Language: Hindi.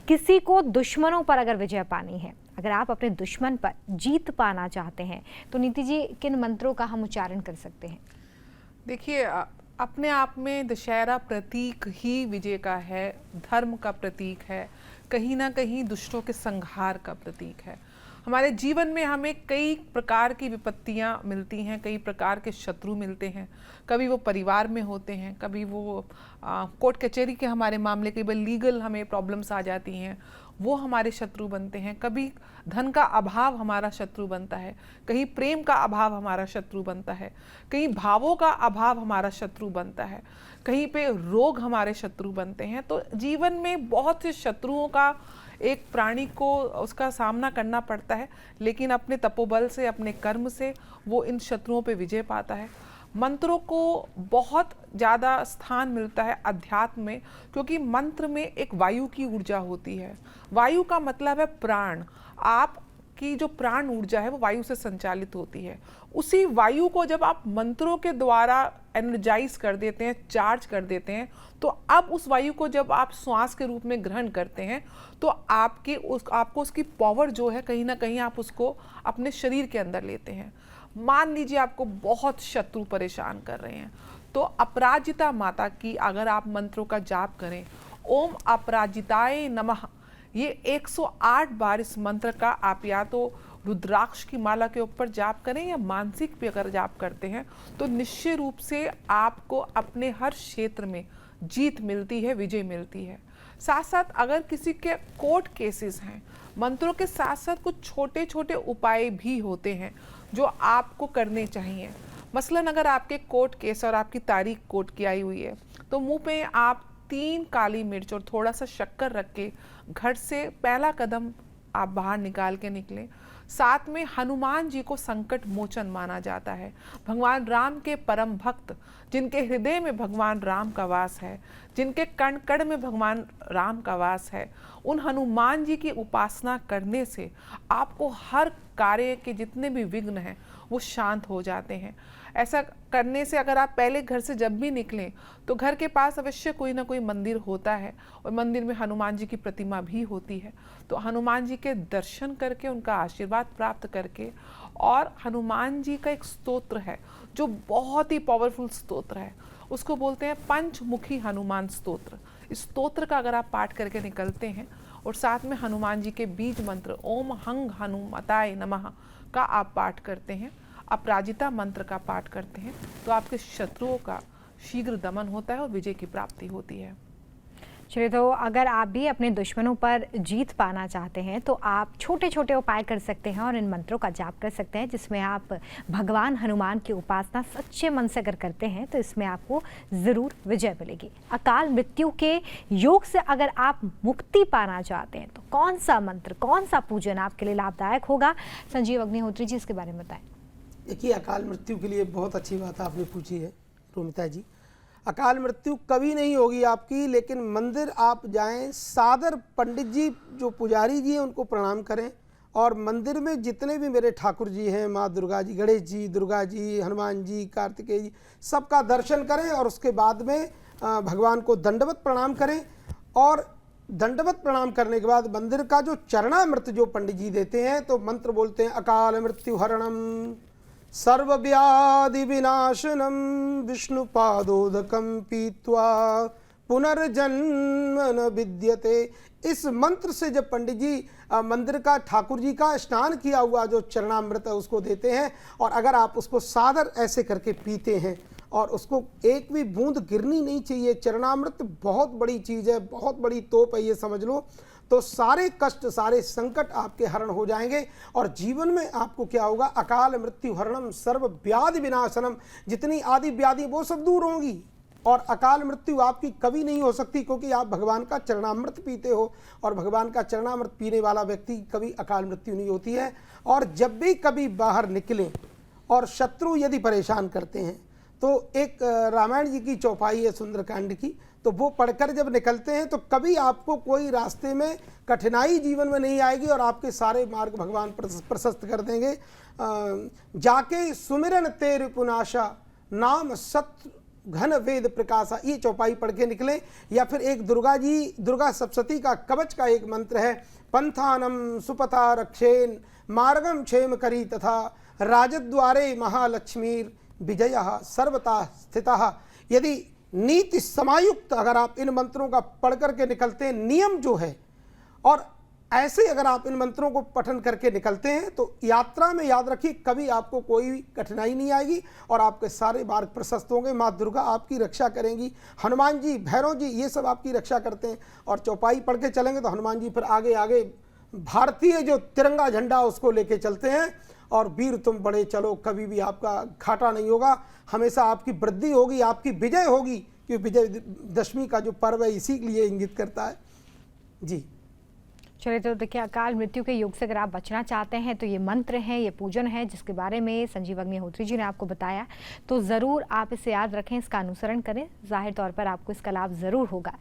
किसी को दुश्मनों पर अगर विजय पानी है, अगर आप अपने दुश्मन पर जीत पाना चाहते हैं, तो नीति जी किन मंत्रों का हम उच्चारण कर सकते हैं? देखिए, अपने आप में दशहरा प्रतीक ही विजय का है, धर्म का प्रतीक है, कहीं ना कहीं दुष्टों के संहार का प्रतीक है। हमारे जीवन में हमें कई प्रकार की विपत्तियां मिलती हैं, कई प्रकार के शत्रु मिलते हैं। कभी वो परिवार में होते हैं, कभी वो कोर्ट कचहरी के हमारे मामले, कई बार लीगल हमें प्रॉब्लम्स आ जाती हैं, वो हमारे शत्रु बनते हैं। कभी धन का अभाव हमारा शत्रु बनता है, कहीं प्रेम का अभाव हमारा शत्रु बनता है, कहीं भावों का अभाव हमारा शत्रु बनता है, कहीं पे रोग हमारे शत्रु बनते हैं। तो जीवन में बहुत से शत्रुओं का एक प्राणी को उसका सामना करना पड़ता है, लेकिन अपने तपोबल से, अपने कर्म से वो इन शत्रुओं पे विजय पाता है। मंत्रों को बहुत ज़्यादा स्थान मिलता है अध्यात्म में, क्योंकि मंत्र में एक वायु की ऊर्जा होती है। वायु का मतलब है प्राण। आपकी जो प्राण ऊर्जा है वो वायु से संचालित होती है। उसी वायु को जब आप मंत्रों के द्वारा एनर्जाइज कर देते हैं, चार्ज कर देते हैं, तो अब उस वायु को जब आप श्वास के रूप में ग्रहण करते हैं, तो आपको उसकी पावर जो है, कहीं ना कहीं आप उसको अपने शरीर के अंदर लेते हैं। मान लीजिए आपको बहुत शत्रु परेशान कर रहे हैं, तो अपराजिता माता की अगर आप मंत्रों का जाप करें, ओम अपराजिताय नमः, ये 108 बार इस मंत्र का आप या तो रुद्राक्ष की माला के ऊपर जाप करें या मानसिक भी अगर जाप करते हैं, तो निश्चय रूप से आपको अपने हर क्षेत्र में जीत मिलती है, विजय मिलती है। साथ साथ अगर किसी के कोर्ट केसेस हैं, मंत्रों के साथ साथ कुछ छोटे छोटे उपाय भी होते हैं जो आपको करने चाहिए। मसलन अगर आपके कोर्ट केस और आपकी तारीख कोर्ट की आई हुई है, तो मुंह पे आप 3 काली मिर्च और थोड़ा सा शक्कर रख के घर से पहला कदम आप बाहर निकाल के निकलें। साथ में हनुमान जी को संकट मोचन माना जाता है, भगवान राम के परम भक्त, जिनके हृदय में भगवान राम का वास है, जिनके कण कण में भगवान राम का वास है, उन हनुमान जी की उपासना करने से आपको हर कार्य के जितने भी विघ्न हैं वो शांत हो जाते हैं। ऐसा करने से अगर आप पहले घर से जब भी निकलें, तो घर के पास अवश्य कोई ना कोई मंदिर होता है और मंदिर में हनुमान जी की प्रतिमा भी होती है, तो हनुमान जी के दर्शन करके, उनका आशीर्वाद प्राप्त करके, और हनुमान जी का एक स्तोत्र है जो बहुत ही पावरफुल स्तोत्र है, उसको बोलते हैं पंचमुखी हनुमान स्तोत्र। इस स्तोत्र का अगर आप पाठ करके निकलते हैं और साथ में हनुमान जी के बीज मंत्र ओम हंग हनुमताय नमः का आप पाठ करते हैं, अपराजिता मंत्र का पाठ करते हैं, तो आपके शत्रुओं का शीघ्र दमन होता है और विजय की प्राप्ति होती है। चलिए, तो अगर आप भी अपने दुश्मनों पर जीत पाना चाहते हैं, तो आप छोटे छोटे उपाय कर सकते हैं और इन मंत्रों का जाप कर सकते हैं, जिसमें आप भगवान हनुमान की उपासना सच्चे मन से अगर करते हैं, तो इसमें आपको ज़रूर विजय मिलेगी। अकाल मृत्यु के योग से अगर आप मुक्ति पाना चाहते हैं, तो कौन सा मंत्र, कौन सा पूजन आपके लिए लाभदायक होगा? संजीव अग्निहोत्री जी, इसके बारे में बताएं। देखिए, अकाल मृत्यु के लिए बहुत अच्छी बात आपने पूछी है रोमिता जी। अकाल मृत्यु कभी नहीं होगी आपकी, लेकिन मंदिर आप जाएं, सादर पंडित जी जो पुजारी जी हैं उनको प्रणाम करें, और मंदिर में जितने भी मेरे ठाकुर जी हैं, माँ दुर्गा जी, गणेश जी, दुर्गा जी, हनुमान जी, कार्तिकेय जी, सबका दर्शन करें और उसके बाद में भगवान को दंडवत प्रणाम करें। और दंडवत प्रणाम करने के बाद मंदिर का जो चरणामृत जो पंडित जी देते हैं, तो मंत्र बोलते हैं अकाल मृत्यु हरणम सर्वव्याधि विनाशनम विष्णुपादोदकम पीत्वा पुनर्जन्म न विद्यते। इस मंत्र से जब पंडित जी मंदिर का, ठाकुर जी का स्नान किया हुआ जो चरणामृत है उसको देते हैं, और अगर आप उसको सादर ऐसे करके पीते हैं और उसको एक भी बूंद गिरनी नहीं चाहिए, चरणामृत बहुत बड़ी चीज़ है, बहुत बड़ी तोप है, ये समझ लो, तो सारे कष्ट, सारे संकट आपके हरण हो जाएंगे और जीवन में आपको क्या होगा, अकाल मृत्यु हरणम सर्व व्याधि विनाशनम, जितनी आदि व्याधि वो सब दूर होंगी और अकाल मृत्यु आपकी कभी नहीं हो सकती, क्योंकि आप भगवान का चरणामृत पीते हो, और भगवान का चरणामृत पीने वाला व्यक्ति कभी अकाल मृत्यु नहीं होती है। और जब भी कभी बाहर निकलें और शत्रु यदि परेशान करते हैं, तो एक रामायण जी की चौपाई है सुंदरकांड की, तो वो पढ़कर जब निकलते हैं तो कभी आपको कोई रास्ते में कठिनाई जीवन में नहीं आएगी और आपके सारे मार्ग भगवान प्रशस्त कर देंगे। जाके सुमिरन तेरे पुनाशा नाम सत्य घन वेद प्रकाशा, ये चौपाई पढ़ के निकलें। या फिर एक दुर्गा सप्तशती का कवच का एक मंत्र है, पंथानम सुपथा रक्षेन मार्गम क्षेम करी तथा राजद्वारे महालक्ष्मीर विजयः सर्वथा स्थितः। यदि नीति समायुक्त अगर आप इन मंत्रों का पढ़ करके निकलते हैं, नियम जो है, और ऐसे अगर आप इन मंत्रों को पठन करके निकलते हैं तो यात्रा में याद रखिए कभी आपको कोई कठिनाई नहीं आएगी और आपके सारे मार्ग प्रशस्त होंगे। माँ दुर्गा आपकी रक्षा करेंगी, हनुमान जी, भैरव जी, ये सब आपकी रक्षा करते हैं। और चौपाई पढ़ के चलेंगे तो हनुमान जी फिर आगे आगे भारतीय जो तिरंगा झंडा उसको लेके चलते हैं, और वीर तुम बड़े चलो, कभी भी आपका घाटा नहीं होगा, हमेशा आपकी वृद्धि होगी, आपकी विजय होगी, क्योंकि विजयदशमी का जो पर्व है इसी के लिए इंगित करता है। जी चलिए, तो देखिए, अकाल मृत्यु के योग से अगर आप बचना चाहते हैं तो ये मंत्र है, ये पूजन है, जिसके बारे में संजीव अग्निहोत्री जी ने आपको बताया, तो ज़रूर आप इसे याद रखें, इसका अनुसरण करें। जाहिर तौर पर आपको इसका लाभ ज़रूर होगा।